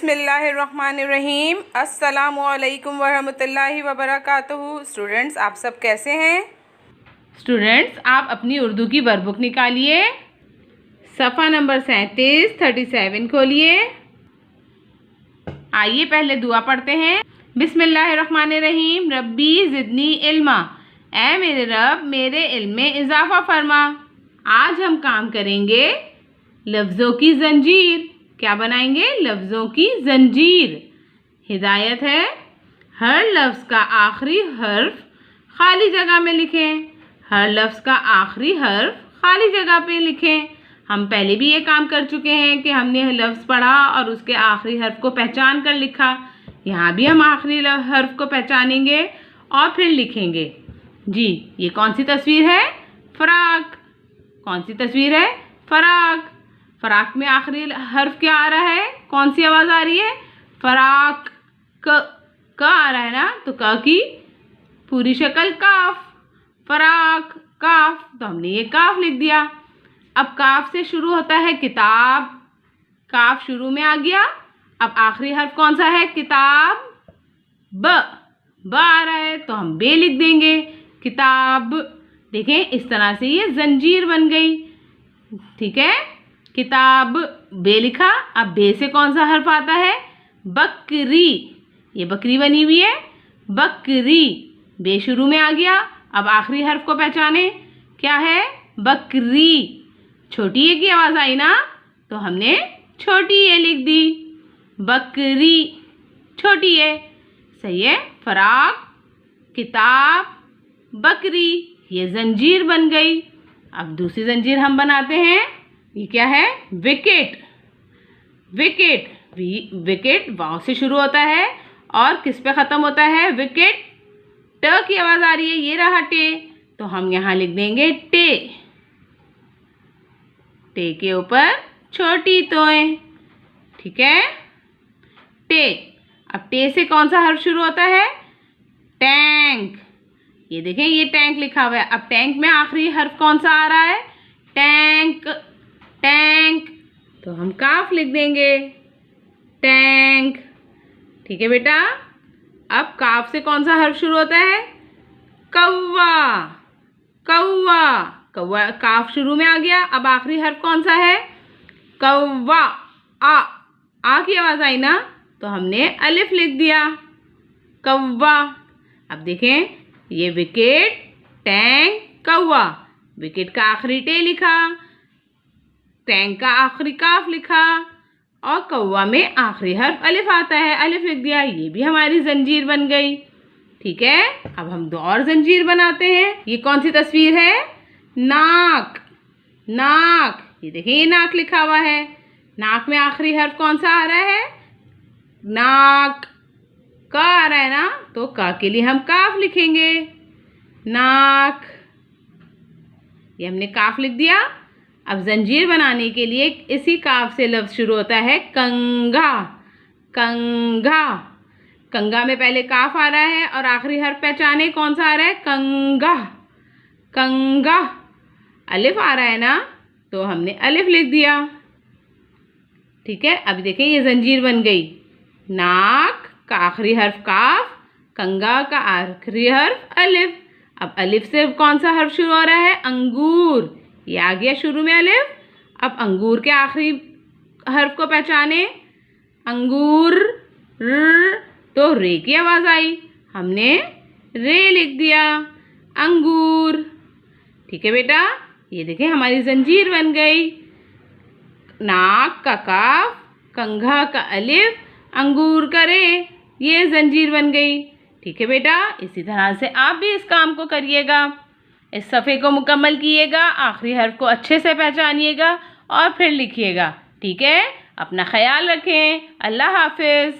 बिस्मिल्लाहिर्रहमानिर्रहीम। अस्सलामुअलैकुम वरहमतुल्लाहि वबरकातुहू। स्टूडेंट्स, आप सब कैसे हैं? स्टूडेंट्स, आप अपनी उर्दू की वर्कबुक निकालिए, सफ़ा नंबर 37 खोलिए। आइए पहले दुआ पढ़ते हैं। बिस्मिल्लाहिर्रहमानिर्रहीम। रब्बी ज़िदनी इल्मा, ऐ मेरे रब मेरे इल्म में इजाफ़ा फरमा। आज हम काम करेंगे लफ्ज़ों की ज़ंजीर। क्या बनाएंगे? लफ्ज़ों की ज़ंजीर। हिदायत है, हर लफ्ज़ का आखिरी हर्फ खाली जगह में लिखें। हर लफ्ज़ का आखिरी हर्फ खाली जगह पे लिखें। हम पहले भी ये काम कर चुके हैं कि हमने लफ्ज़ पढ़ा और उसके आखिरी हर्फ को पहचान कर लिखा। यहाँ भी हम आखिरी हर्फ को पहचानेंगे और फिर लिखेंगे। जी, ये कौन सी तस्वीर है? फ़राक। कौन सी तस्वीर है? फ़राक। फ़राक में आखिरी हर्फ क्या आ रहा है? कौन सी आवाज़ आ रही है? फ़राक। क आ रहा है ना, तो क की पूरी शक्ल काफ। फ़राक काफ, तो हमने ये काफ लिख दिया। अब काफ से शुरू होता है किताब। काफ शुरू में आ गया। अब आखिरी हर्फ कौन सा है? किताब। ब आ रहा है, तो हम बे लिख देंगे। किताब। देखें, इस तरह से ये ज़ंजीर बन गई। ठीक है, किताब बे लिखा। अब बे से कौन सा हर्फ आता है? बकरी। ये बकरी बनी हुई है, बकरी। बे शुरू में आ गया। अब आखिरी हर्फ को पहचाने, क्या है? बकरी। छोटी ए की आवाज़ आई ना, तो हमने छोटी ए लिख दी। बकरी, छोटी ए। सही है। फ़राक, किताब, बकरी, ये ज़ंजीर बन गई। अब दूसरी ज़ंजीर हम बनाते हैं। ये क्या है? विकेट। विकेट। विकेट वाव से शुरू होता है और किस पे ख़त्म होता है? विकेट। ट की आवाज़ आ रही है, ये रहा टे, तो हम यहाँ लिख देंगे टे। टे के ऊपर छोटी तोएं। ठीक है, टे। अब टे से कौन सा हर्फ शुरू होता है? टैंक। ये देखें, ये टैंक लिखा हुआ है। अब टैंक में आखिरी हर्फ कौन सा आ रहा है? टैंक। टैंक, तो हम काफ लिख देंगे। टैंक। ठीक है बेटा। अब काफ से कौन सा हर्फ शुरू होता है? कौवा। कौवा। कौवा काफ शुरू में आ गया। अब आखिरी हर्फ कौन सा है? कौवा। आ की आवाज़ आई ना, तो हमने अलिफ लिख दिया। कौवा। अब देखें, ये विकेट, टैंक, कौवा। विकेट का आखिरी टे लिखा, टैंक का आखिरी काफ लिखा और कौवा में आखिरी हर्फ अलिफ आता है, अलिफ लिख दिया। ये भी हमारी ज़ंजीर बन गई। ठीक है, अब हम दो और ज़ंजीर बनाते हैं। ये कौन सी तस्वीर है? नाक। नाक। ये देखिए, ये नाक लिखा हुआ है। नाक में आखिरी हर्फ कौन सा आ रहा है? नाक। क आ रहा है ना, तो क के लिए हम काफ लिखेंगे। नाक। ये हमने काफ लिख दिया। अब ज़ंजीर बनाने के लिए इसी काफ से लफ्ज़ शुरू होता है कंघा। कंघा। कंघा में पहले काफ आ रहा है और आखिरी हर्फ पहचाने, कौन सा आ रहा है? कंघा। कंघा। अलिफ आ रहा है ना, तो हमने अलिफ लिख दिया। ठीक है, अब देखें, ये ज़ंजीर बन गई। नाक का आखिरी हर्फ काफ, कंघा का आखिरी हर्फ अलिफ। अब अलिफ से कौन सा हर्फ शुरू हो रहा है? अंगूर। ये आ गया शुरू में अलिफ। अब अंगूर के आखिरी हर्फ को पहचाने, अंगूर। र, तो रे की आवाज़ आई, हमने रे लिख दिया। अंगूर। ठीक है बेटा, ये देखें, हमारी ज़ंजीर बन गई। नाक का काफ, कंघा का अलिफ, अंगूर का रे, ये ज़ंजीर बन गई। ठीक है बेटा, इसी तरह से आप भी इस काम को करिएगा। इस सफ़े को मुकम्मल कीजिएगा, आखिरी हर्फ को अच्छे से पहचानिएगा और फिर लिखिएगा। ठीक है, अपना ख्याल रखें। अल्लाह हाफिज़।